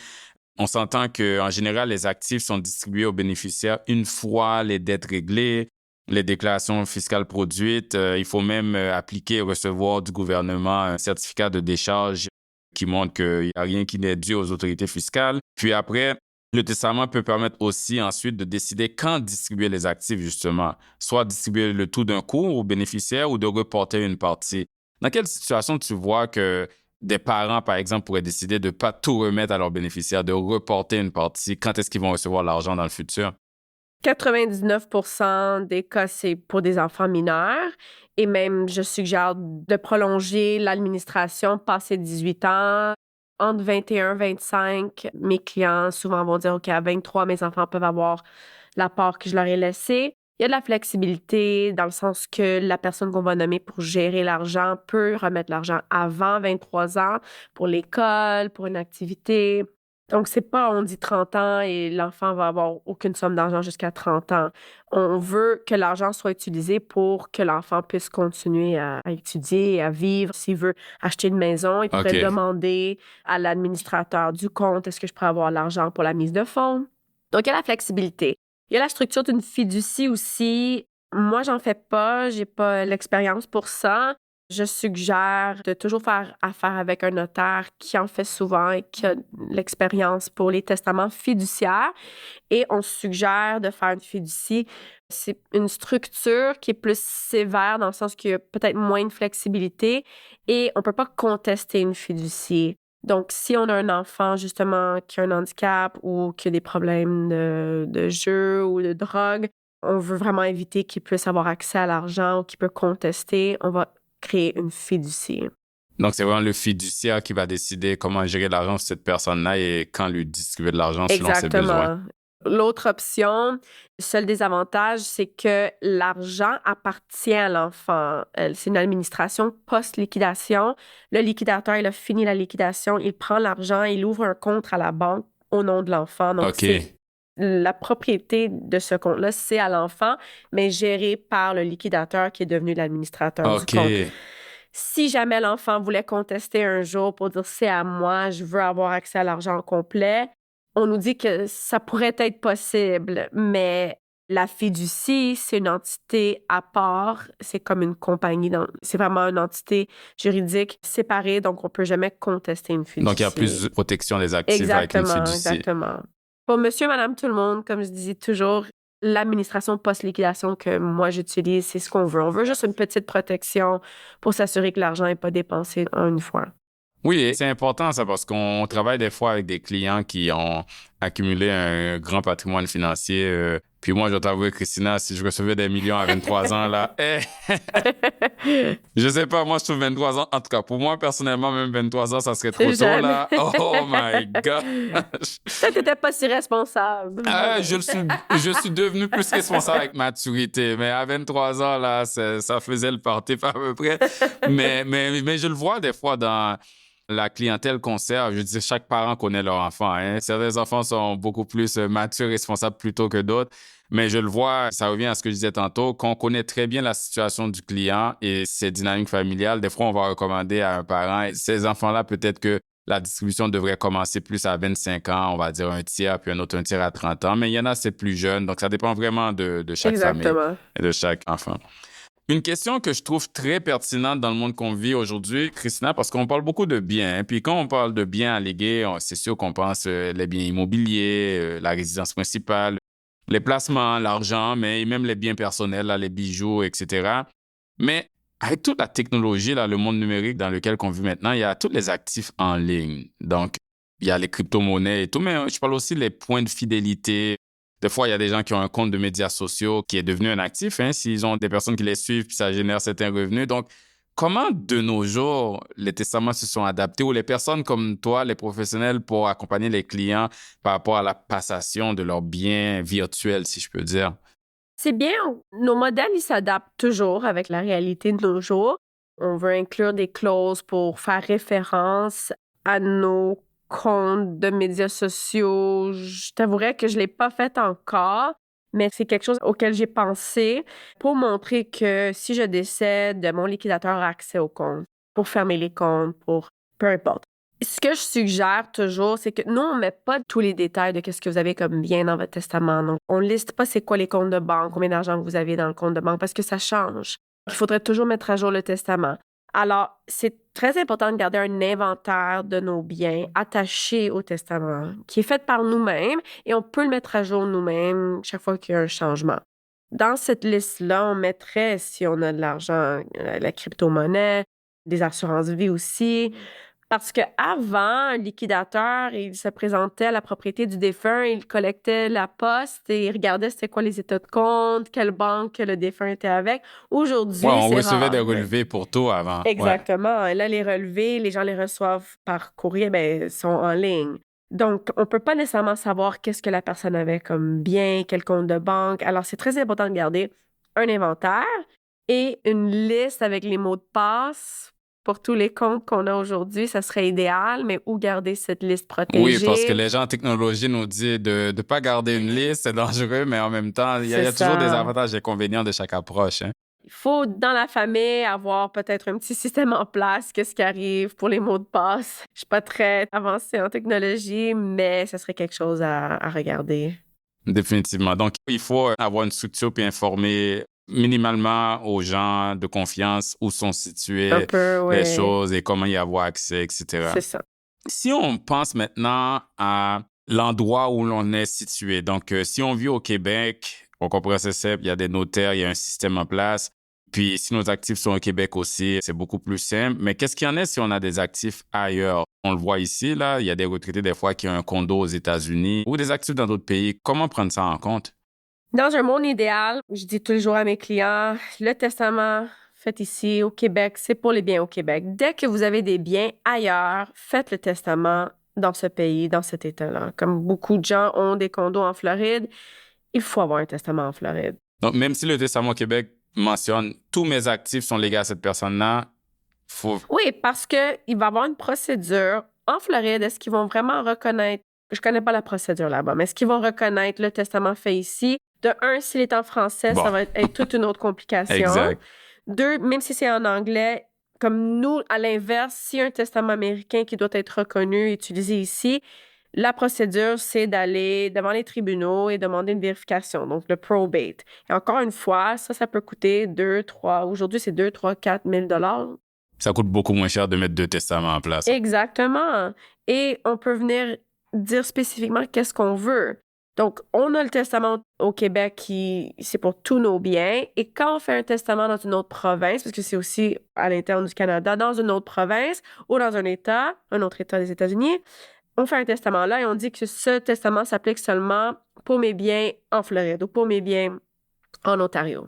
On s'entend qu'en général, les actifs sont distribués aux bénéficiaires une fois les dettes réglées, les déclarations fiscales produites. Il faut même appliquer et recevoir du gouvernement un certificat de décharge qui montre qu'il n'y a rien qui n'est dû aux autorités fiscales. Puis après, le testament peut permettre aussi ensuite de décider quand distribuer les actifs, justement. Soit distribuer le tout d'un coup aux bénéficiaires ou de reporter une partie. Dans quelle situation tu vois que des parents, par exemple, pourraient décider de ne pas tout remettre à leurs bénéficiaires, de reporter une partie? Quand est-ce qu'ils vont recevoir l'argent dans le futur? 99% des cas, c'est pour des enfants mineurs. Et même, je suggère de prolonger l'administration passé 18 ans. Entre 21 et 25, mes clients souvent vont dire, OK, à 23, mes enfants peuvent avoir la part que je leur ai laissée. Il y a de la flexibilité dans le sens que la personne qu'on va nommer pour gérer l'argent peut remettre l'argent avant 23 ans pour l'école, pour une activité. Donc, c'est pas on dit 30 ans et l'enfant va avoir aucune somme d'argent jusqu'à 30 ans. On veut que l'argent soit utilisé pour que l'enfant puisse continuer à étudier, à vivre. S'il veut acheter une maison, il pourrait demander à l'administrateur du compte, est-ce que je pourrais avoir l'argent pour la mise de fonds? Donc, il y a la flexibilité. Il y a la structure d'une fiducie aussi. Moi, j'en fais pas. J'ai pas l'expérience pour ça. Je suggère de toujours faire affaire avec un notaire qui en fait souvent et qui a l'expérience pour les testaments fiduciaires. Et on suggère de faire une fiducie. C'est une structure qui est plus sévère dans le sens qu'il y a peut-être moins de flexibilité et on ne peut pas contester une fiducie. Donc, si on a un enfant, justement, qui a un handicap ou qui a des problèmes de jeu ou de drogue, on veut vraiment éviter qu'il puisse avoir accès à l'argent ou qu'il peut contester. On va créer une fiducie. Donc, c'est vraiment le fiduciaire qui va décider comment gérer l'argent de cette personne-là et quand lui distribuer de l'argent selon ses besoins. L'autre option, le seul désavantage, c'est que l'argent appartient à l'enfant. C'est une administration post-liquidation. Le liquidateur, il a fini la liquidation, il prend l'argent, il ouvre un compte à la banque au nom de l'enfant. Donc, c'est la propriété de ce compte-là, c'est à l'enfant, mais géré par le liquidateur qui est devenu l'administrateur du compte. Si jamais l'enfant voulait contester un jour pour dire « c'est à moi, je veux avoir accès à l'argent complet », on nous dit que ça pourrait être possible, mais la fiducie, c'est une entité à part. C'est comme une compagnie. C'est vraiment une entité juridique séparée, donc on ne peut jamais contester une fiducie. Donc, il y a plus de protection des actifs avec une fiducie. Exactement. Pour monsieur, madame, tout le monde, comme je disais toujours, l'administration post-liquidation que moi j'utilise, c'est ce qu'on veut. On veut juste une petite protection pour s'assurer que l'argent n'est pas dépensé en une fois. Oui, c'est important ça parce qu'on travaille des fois avec des clients qui ont accumulé un grand patrimoine financier Puis moi, je dois t'avouer, Christina, si je recevais des millions à 23 ans, là, je sais pas, moi, je trouve 23 ans, en tout cas, pour moi, personnellement, même 23 ans, ça serait trop tôt, là. Oh my God! Peut-être que t'étais pas si responsable. Je suis devenu plus responsable avec maturité, mais à 23 ans, là, ça faisait le party à peu près. Mais je le vois des fois dans la clientèle qu'on sert. Je veux dire, chaque parent connaît leur enfant. Hein. Certains enfants sont beaucoup plus matures et responsables plutôt que d'autres. Mais je le vois, ça revient à ce que je disais tantôt, qu'on connaît très bien la situation du client et ses dynamiques familiales. Des fois, on va recommander à un parent, ces enfants-là, peut-être que la distribution devrait commencer plus à 25 ans, on va dire un tiers, puis un tiers à 30 ans. Mais il y en a, c'est plus jeune. Donc, ça dépend vraiment de chaque famille et de chaque enfant. Une question que je trouve très pertinente dans le monde qu'on vit aujourd'hui, Christina, parce qu'on parle beaucoup de biens. Hein, puis quand on parle de biens allégués, c'est sûr qu'on pense les biens immobiliers, la résidence principale, les placements, l'argent, mais même les biens personnels, là, les bijoux, etc. Mais avec toute la technologie, là, le monde numérique dans lequel on vit maintenant, il y a tous les actifs en ligne. Donc, il y a les crypto-monnaies et tout, mais je parle aussi des points de fidélité. Des fois, il y a des gens qui ont un compte de médias sociaux qui est devenu un actif, hein, s'ils ont des personnes qui les suivent, puis ça génère certains revenus. Donc, comment de nos jours les testaments se sont adaptés ou les personnes comme toi, les professionnels, pour accompagner les clients par rapport à la passation de leurs biens virtuels, si je peux dire? C'est bien, nos modèles, ils s'adaptent toujours avec la réalité de nos jours. On veut inclure des clauses pour faire référence à nos comptes de médias sociaux. Je t'avouerais que je ne l'ai pas fait encore, mais c'est quelque chose auquel j'ai pensé pour montrer que si je décède, mon liquidateur a accès au compte, pour fermer les comptes, pour peu importe. Ce que je suggère toujours, c'est que nous, on ne met pas tous les détails de ce que vous avez comme bien dans votre testament. Donc, on ne liste pas c'est quoi les comptes de banque, combien d'argent vous avez dans le compte de banque, parce que ça change. Il faudrait toujours mettre à jour le testament. Alors, c'est très important de garder un inventaire de nos biens attachés au testament, qui est fait par nous-mêmes, et on peut le mettre à jour nous-mêmes chaque fois qu'il y a un changement. Dans cette liste-là, on mettrait, si on a de l'argent, la crypto-monnaie, des assurances-vie aussi. Parce qu'avant, un liquidateur, il se présentait à la propriété du défunt, il collectait la poste et il regardait c'était quoi les états de compte, quelle banque le défunt était avec. Aujourd'hui, on c'est recevait rare. Des relevés pour tout avant. Exactement. Ouais. Là, les relevés, les gens les reçoivent par courrier, sont en ligne. Donc, on ne peut pas nécessairement savoir qu'est-ce que la personne avait comme bien, quel compte de banque. Alors, c'est très important de garder un inventaire et une liste avec les mots de passe. Pour tous les comptes qu'on a aujourd'hui, ça serait idéal, mais où garder cette liste protégée? Oui, parce que les gens en technologie nous disent de ne pas garder une liste, c'est dangereux, mais en même temps, il y a toujours des avantages et inconvénients de chaque approche. Hein. Il faut, dans la famille, avoir peut-être un petit système en place, qu'est-ce qui arrive pour les mots de passe. Je suis pas très avancée en technologie, mais ça serait quelque chose à regarder. Définitivement. Donc, il faut avoir une structure puis informer minimalement aux gens de confiance où sont situées les choses et comment y avoir accès, etc. C'est ça. Si on pense maintenant à l'endroit où l'on est situé, donc si on vit au Québec, on comprend c'est simple, il y a des notaires, il y a un système en place. Puis si nos actifs sont au Québec aussi, c'est beaucoup plus simple. Mais qu'est-ce qu'il y en a si on a des actifs ailleurs? On le voit ici, là, il y a des retraités des fois qui ont un condo aux États-Unis ou des actifs dans d'autres pays. Comment prendre ça en compte? Dans un monde idéal, je dis toujours à mes clients, le testament fait ici au Québec, c'est pour les biens au Québec. Dès que vous avez des biens ailleurs, faites le testament dans ce pays, dans cet État-là. Comme beaucoup de gens ont des condos en Floride, il faut avoir un testament en Floride. Donc, même si le testament au Québec mentionne tous mes actifs sont légaux à cette personne-là, faut... Oui, parce qu'il va y avoir une procédure en Floride. Est-ce qu'ils vont vraiment reconnaître, je connais pas la procédure là-bas, mais est-ce qu'ils vont reconnaître le testament fait ici? De un, s'il est en français, ça va être toute une autre complication. Exact. Deux, même si c'est en anglais, comme nous, à l'inverse, s'il y a un testament américain qui doit être reconnu, utilisé ici, la procédure, c'est d'aller devant les tribunaux et demander une vérification, donc le probate. Et encore une fois, ça peut coûter 2, 3, aujourd'hui c'est 2, 3, 4 000 $. Ça coûte beaucoup moins cher de mettre 2 testaments en place. Exactement. Et on peut venir dire spécifiquement qu'est-ce qu'on veut. Donc, on a le testament au Québec qui, c'est pour tous nos biens. Et quand on fait un testament dans une autre province, parce que c'est aussi à l'interne du Canada, dans une autre province ou dans un autre État des États-Unis, on fait un testament là et on dit que ce testament s'applique seulement pour mes biens en Floride ou pour mes biens en Ontario.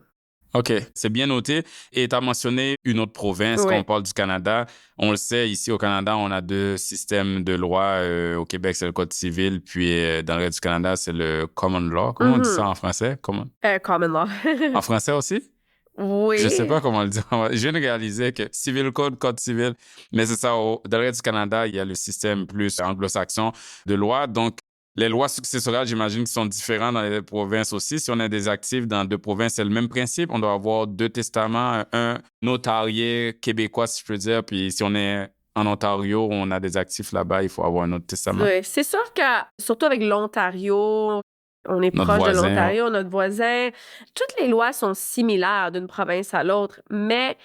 OK, c'est bien noté. Et tu as mentionné une autre province, quand on parle du Canada. On le sait, ici au Canada, on a 2 systèmes de loi. Au Québec, c'est le Code civil, puis dans le reste du Canada, c'est le Common Law. Comment on dit ça en français? Common Law. En français aussi? Oui. Je sais pas comment le dire. Je viens de réaliser que Civil Code, Code civil, mais c'est ça. Dans le reste du Canada, il y a le système plus anglo-saxon de loi. Donc, les lois successorales, j'imagine, qui sont différentes dans les provinces aussi. Si on a des actifs dans 2 provinces, c'est le même principe. On doit avoir 2 testaments, un notarié québécois, si je peux dire. Puis si on est en Ontario, on a des actifs là-bas, il faut avoir un autre testament. Oui, c'est sûr que, surtout avec l'Ontario, on est proche de l'Ontario, notre voisin. Toutes les lois sont similaires d'une province à l'autre, mais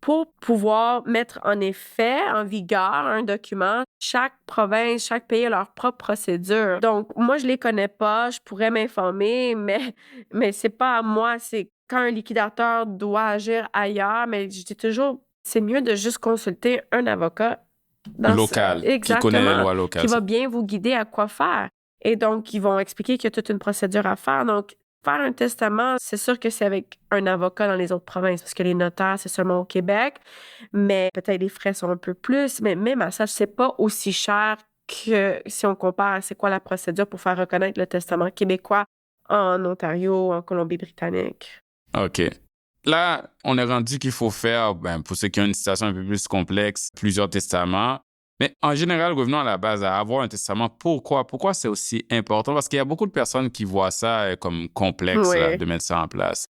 pour pouvoir mettre en effet, en vigueur, un document, chaque province, chaque pays a leur propre procédure. Donc, moi, je les connais pas, je pourrais m'informer, mais c'est pas à moi. C'est quand un liquidateur doit agir ailleurs, mais je dis toujours, c'est mieux de juste consulter un avocat local, qui connaît les lois locales. Qui va bien vous guider à quoi faire. Et donc, ils vont expliquer qu'il y a toute une procédure à faire. Donc, faire un testament, c'est sûr que c'est avec un avocat dans les autres provinces, parce que les notaires, c'est seulement au Québec, mais peut-être les frais sont un peu plus, mais même à ça, c'est pas aussi cher que si on compare à c'est quoi la procédure pour faire reconnaître le testament québécois en Ontario, en Colombie-Britannique. OK. Là, on est rendu qu'il faut faire, pour ceux qui ont une situation un peu plus complexe, plusieurs testaments. Mais en général, revenons à la base, à avoir un testament. Pourquoi? Pourquoi c'est aussi important? Parce qu'il y a beaucoup de personnes qui voient ça comme complexe là, de mettre ça en place.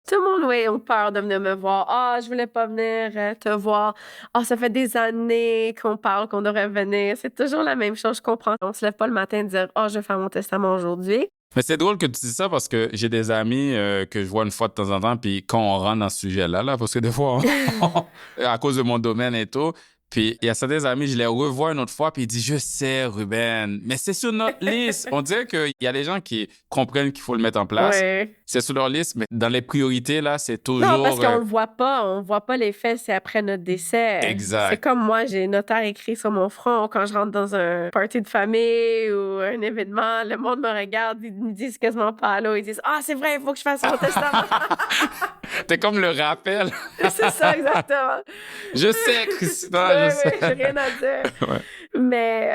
Tout le monde, a peur de venir me voir. Ah, je voulais pas venir te voir. Ah, ça fait des années qu'on parle qu'on devrait venir. C'est toujours la même chose, je comprends. On se lève pas le matin et dire, je vais faire mon testament aujourd'hui. Mais c'est drôle que tu dis ça parce que j'ai des amis que je vois une fois de temps en temps, puis quand on rentre dans ce sujet-là, parce que des fois, à cause de mon domaine et tout, puis il y a certains amis, je les revois une autre fois, puis ils disent « Je sais, Ruben, mais c'est sur notre liste. » On dirait qu'il y a des gens qui comprennent qu'il faut le mettre en place. Ouais. C'est sur leur liste, mais dans les priorités, là, c'est toujours... Non, parce qu'on le voit pas. On voit pas les faits, c'est après notre décès. Exact. C'est comme moi, j'ai notaire écrit sur mon front. Quand je rentre dans un party de famille ou un événement, le monde me regarde, ils me disent quasiment pas allô. Ils disent « Ah, c'est vrai, il faut que je fasse mon testament. » T'es comme le rappel. C'est ça, exactement. Je sais, Christina, je sais. Oui, j'ai rien à dire. Ouais. Mais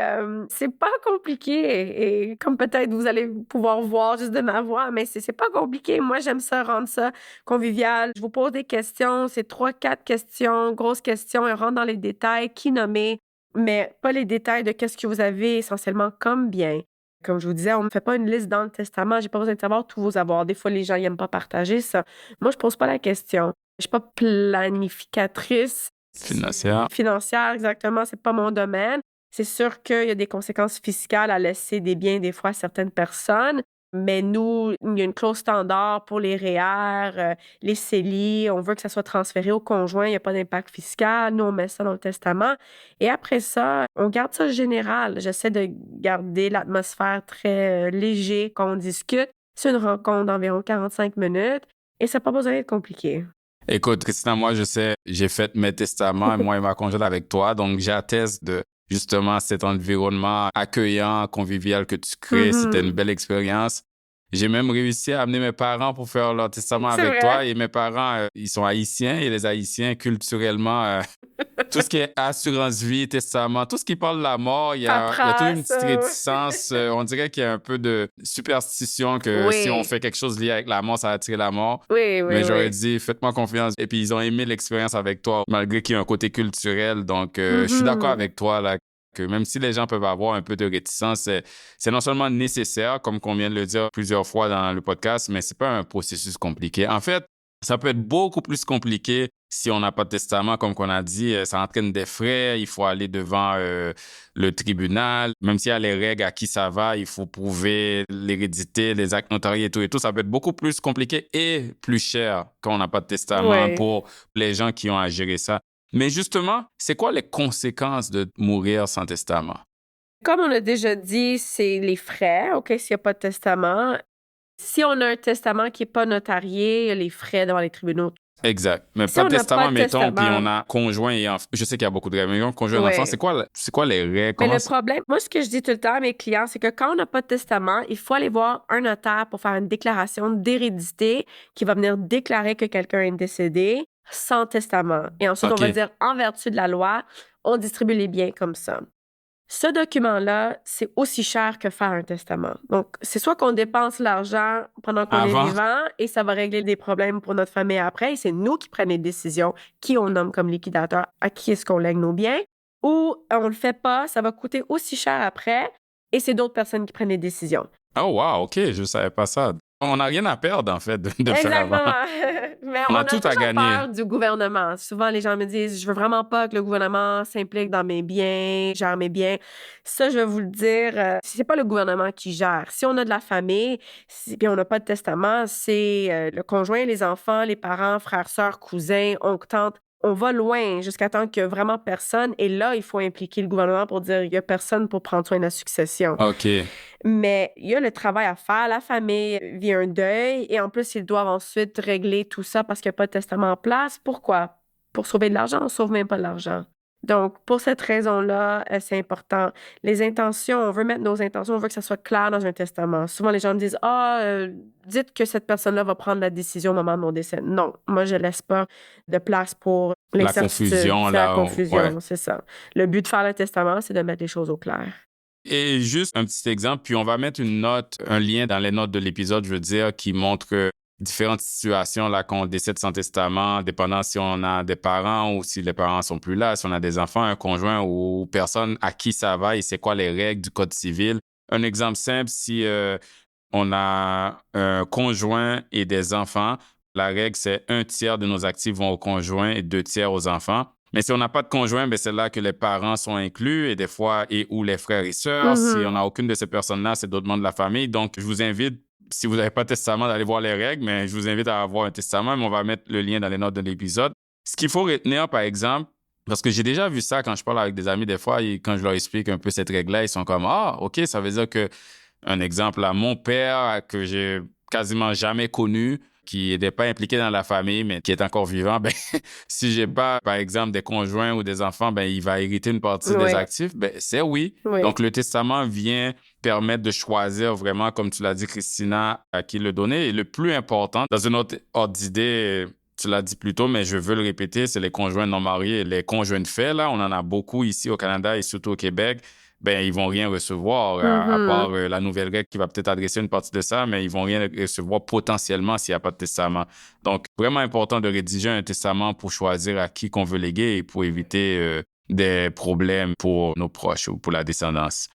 c'est pas compliqué. Et comme peut-être vous allez pouvoir voir juste de ma voix, mais c'est pas compliqué. Moi, j'aime ça, rendre ça convivial. Je vous pose des questions. C'est 3-4 questions, grosses questions. Et on rentre dans les détails. Qui nommer, mais pas les détails de qu'est-ce que vous avez essentiellement comme bien. Comme je vous disais, on ne fait pas une liste dans le testament. J'ai pas besoin de savoir tous vos avoirs. Des fois, les gens n'aiment pas partager ça. Moi, je pose pas la question. Je suis pas planificatrice. Financière, exactement. C'est pas mon domaine. C'est sûr qu'il y a des conséquences fiscales à laisser des biens, des fois, à certaines personnes. Mais nous, il y a une clause standard pour les REER, les CELI. On veut que ça soit transféré au conjoint. Il n'y a pas d'impact fiscal. Nous, on met ça dans le testament. Et après ça, on garde ça général. J'essaie de garder l'atmosphère très léger quand on discute. C'est une rencontre d'environ 45 minutes et ça n'a pas besoin d'être compliqué. Écoute, Christina, moi, je sais, j'ai fait mes testaments, moi et ma conjointe avec toi. Donc, j'atteste de justement cet environnement accueillant, convivial que tu crées. C'était une belle expérience. J'ai même réussi à amener mes parents pour faire leur testament avec toi. Et mes parents, ils sont haïtiens. Et les Haïtiens, culturellement, tout ce qui est assurance vie, testament, tout ce qui parle de la mort, il y a toujours une petite réticence. On dirait qu'il y a un peu de superstition que si on fait quelque chose lié avec la mort, ça va attirer la mort. Mais j'aurais dit, faites-moi confiance. Et puis, ils ont aimé l'expérience avec toi, malgré qu'il y a un côté culturel. Donc, je suis d'accord avec toi, là, que même si les gens peuvent avoir un peu de réticence, c'est non seulement nécessaire, comme qu'on vient de le dire plusieurs fois dans le podcast, mais c'est pas un processus compliqué. En fait, ça peut être beaucoup plus compliqué si on n'a pas de testament, comme qu'on a dit. Ça entraîne des frais, il faut aller devant le tribunal. Même s'il y a les règles à qui ça va, il faut prouver l'hérédité, les actes notariés et tout. Ça peut être beaucoup plus compliqué et plus cher quand on n'a pas de testament pour les gens qui ont à gérer ça. Mais justement, c'est quoi les conséquences de mourir sans testament? Comme on a déjà dit, c'est les frais, OK, s'il n'y a pas de testament. Si on a un testament qui n'est pas notarié, il y a les frais devant les tribunaux. Exact. Mais Si pas on de n'a testament, pas de mettons, puis testament- on a conjoint et enfant. Je sais qu'il y a beaucoup de règles. Conjoint et Ouais. enfant, c'est quoi les règles? Mais Comment le ça- problème, moi, ce que je dis tout le temps à mes clients, c'est que quand on n'a pas de testament, il faut aller voir un notaire pour faire une déclaration d'hérédité qui va venir déclarer que quelqu'un est décédé sans testament. Et ensuite, on va OK. dire, en vertu de la loi, on distribue les biens comme ça. Ce document-là, c'est aussi cher que faire un testament. Donc, c'est soit qu'on dépense l'argent pendant qu'on est Avant. vivant et ça va régler des problèmes pour notre famille après. Et c'est nous qui prenons les décisions, qui on nomme comme liquidateur, à qui est-ce qu'on lègue nos biens. Ou on le fait pas, ça va coûter aussi cher après et c'est d'autres personnes qui prennent les décisions. Oh, wow, OK, je savais pas ça. On n'a rien à perdre, en fait, de le faire avant. Exactement. Mais On on a a tout à toujours gagner. peur du gouvernement. Souvent, les gens me disent, je veux vraiment pas que le gouvernement s'implique dans mes biens, gère mes biens. Ça, je vais vous le dire, c'est pas le gouvernement qui gère. Si on a de la famille, puis on n'a pas de testament, c'est le conjoint, les enfants, les parents, frères, sœurs, cousins, oncles, tantes. On va loin jusqu'à temps qu'il y a vraiment personne. Et là, il faut impliquer le gouvernement pour dire, il y a personne pour prendre soin de la succession. OK. Mais il y a le travail à faire. La famille vit un deuil et en plus, ils doivent ensuite régler tout ça parce qu'il n'y a pas de testament en place. Pourquoi? Pour sauver de l'argent, on ne sauve même pas de l'argent. Donc, pour cette raison-là, c'est important. Les intentions, on veut mettre nos intentions, on veut que ça soit clair dans un testament. Souvent, les gens me disent, dites que cette personne-là va prendre la décision au moment de mon décès. Non, moi, je ne laisse pas de place pour La l'incertitude. confusion, C'est là. la confusion, Ouais. c'est ça. Le but de faire le testament, c'est de mettre les choses au clair. Et juste un petit exemple, puis on va mettre une note, un lien dans les notes de l'épisode, je veux dire, qui montre différentes situations là quand on décède sans testament, dépendant si on a des parents ou si les parents sont plus là, si on a des enfants, un conjoint ou personne à qui ça va et c'est quoi les règles du code civil. Un exemple simple, si on a un conjoint et des enfants, la règle c'est 1/3 de nos actifs vont au conjoint et 2/3 aux enfants. Mais si on n'a pas de conjoint, ben c'est là que les parents sont inclus et des fois, ou les frères et sœurs. Si on n'a aucune de ces personnes-là, c'est d'autres membres de la famille. Donc, je vous invite, si vous n'avez pas de testament, d'aller voir les règles, mais je vous invite à avoir un testament, mais on va mettre le lien dans les notes de l'épisode. Ce qu'il faut retenir, par exemple, parce que j'ai déjà vu ça quand je parle avec des amis, des fois, et quand je leur explique un peu cette règle-là, ils sont comme, ah, OK, ça veut dire que, un exemple, là, mon père, que j'ai quasiment jamais connu, qui n'était pas impliqué dans la famille, mais qui est encore vivant, ben, si j'ai pas, par exemple, des conjoints ou des enfants, ben, il va hériter une partie des actifs. Ben, c'est oui. Donc, le testament vient permettre de choisir vraiment, comme tu l'as dit, Christina, à qui le donner. Et le plus important, dans une autre ordre d'idée, tu l'as dit plus tôt, mais je veux le répéter, c'est les conjoints non mariés. Les conjoints de fait, là, on en a beaucoup ici au Canada et surtout au Québec. Ben, ils vont rien recevoir, à part la nouvelle règle qui va peut-être adresser une partie de ça, mais ils vont rien recevoir potentiellement s'il n'y a pas de testament. Donc, vraiment important de rédiger un testament pour choisir à qui qu'on veut léguer et pour éviter des problèmes pour nos proches ou pour la descendance.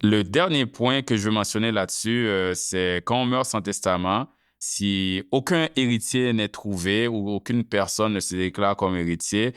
Le dernier point que je veux mentionner là-dessus, c'est quand on meurt sans testament, si aucun héritier n'est trouvé ou aucune personne ne se déclare comme héritier,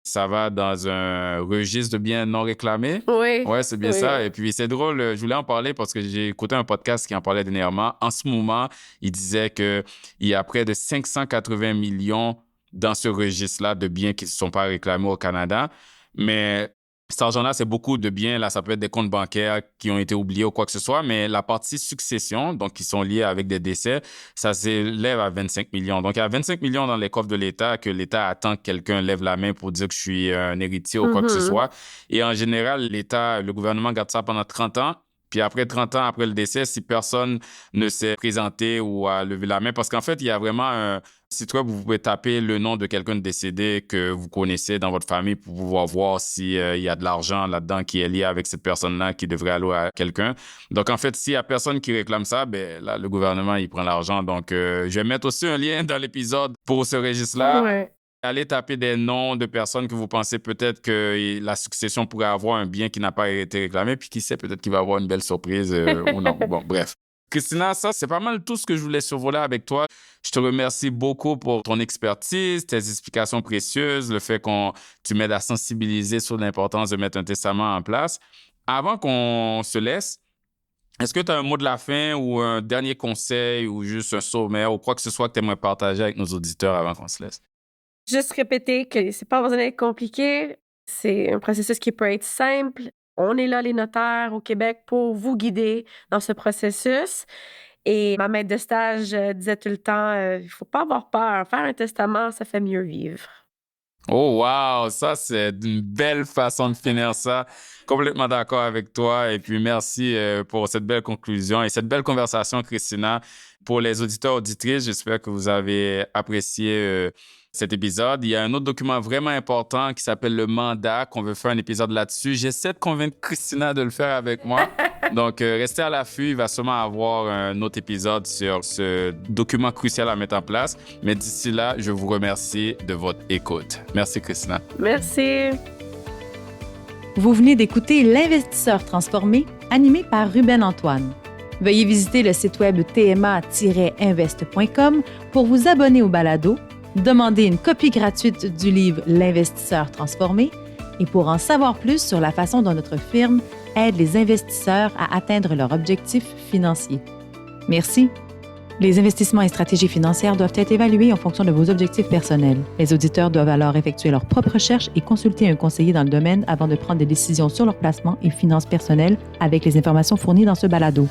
ça va dans un registre de biens non réclamés. Oui. Ouais, c'est bien ça. Et puis, c'est drôle, je voulais en parler parce que j'ai écouté un podcast qui en parlait dernièrement. En ce moment, il disait qu'il y a près de 580 millions dans ce registre-là de biens qui ne sont pas réclamés au Canada. Mais cet argent-là, c'est beaucoup de biens. Là, ça peut être des comptes bancaires qui ont été oubliés ou quoi que ce soit. Mais la partie succession, donc qui sont liés avec des décès, ça s'élève à 25 millions. Donc, il y a 25 millions dans les coffres de l'État que l'État attend que quelqu'un lève la main pour dire que je suis un héritier ou quoi que ce soit. Et en général, l'État, le gouvernement garde ça pendant 30 ans. Puis après 30 ans, après le décès, si personne ne s'est présenté ou a levé la main, parce qu'en fait, il y a vraiment un site web où vous pouvez taper le nom de quelqu'un de décédé que vous connaissez dans votre famille pour pouvoir voir s'il y a de l'argent là-dedans qui est lié avec cette personne-là qui devrait aller à quelqu'un. Donc, en fait, s'il y a personne qui réclame ça, ben là, le gouvernement, il prend l'argent. Donc, je vais mettre aussi un lien dans l'épisode pour ce registre-là. Ouais. Allez taper des noms de personnes que vous pensez peut-être que la succession pourrait avoir un bien qui n'a pas été réclamé, puis qui sait, peut-être qu'il va avoir une belle surprise ou non. Bon, bref. Christina, ça, c'est pas mal tout ce que je voulais survoler avec toi. Je te remercie beaucoup pour ton expertise, tes explications précieuses, le fait que tu m'aides à sensibiliser sur l'importance de mettre un testament en place. Avant qu'on se laisse, est-ce que tu as un mot de la fin ou un dernier conseil ou juste un sommaire ou quoi que ce soit que tu aimerais partager avec nos auditeurs avant qu'on se laisse? Juste répéter que c'est pas besoin d'être compliqué. C'est un processus qui peut être simple. On est là, les notaires au Québec, pour vous guider dans ce processus. Et ma maître de stage disait tout le temps, il faut pas avoir peur. Faire un testament, ça fait mieux vivre. Oh, wow! Ça, c'est une belle façon de finir ça. Complètement d'accord avec toi. Et puis, merci pour cette belle conclusion et cette belle conversation, Christina. Pour les auditeurs, auditrices, j'espère que vous avez apprécié cet épisode. Il y a un autre document vraiment important qui s'appelle le mandat, qu'on veut faire un épisode là-dessus. J'essaie de convaincre Christina de le faire avec moi. Donc, restez à l'affût. Il va sûrement avoir un autre épisode sur ce document crucial à mettre en place. Mais d'ici là, je vous remercie de votre écoute. Merci, Christina. Merci. Vous venez d'écouter L'Investisseur transformé, animé par Ruben Antoine. Veuillez visiter le site web tma-invest.com pour vous abonner au balado, demander une copie gratuite du livre L'Investisseur transformé et pour en savoir plus sur la façon dont notre firme aide les investisseurs à atteindre leurs objectifs financiers. Merci. Les investissements et stratégies financières doivent être évalués en fonction de vos objectifs personnels. Les auditeurs doivent alors effectuer leurs propres recherches et consulter un conseiller dans le domaine avant de prendre des décisions sur leur placement et finances personnelles avec les informations fournies dans ce balado.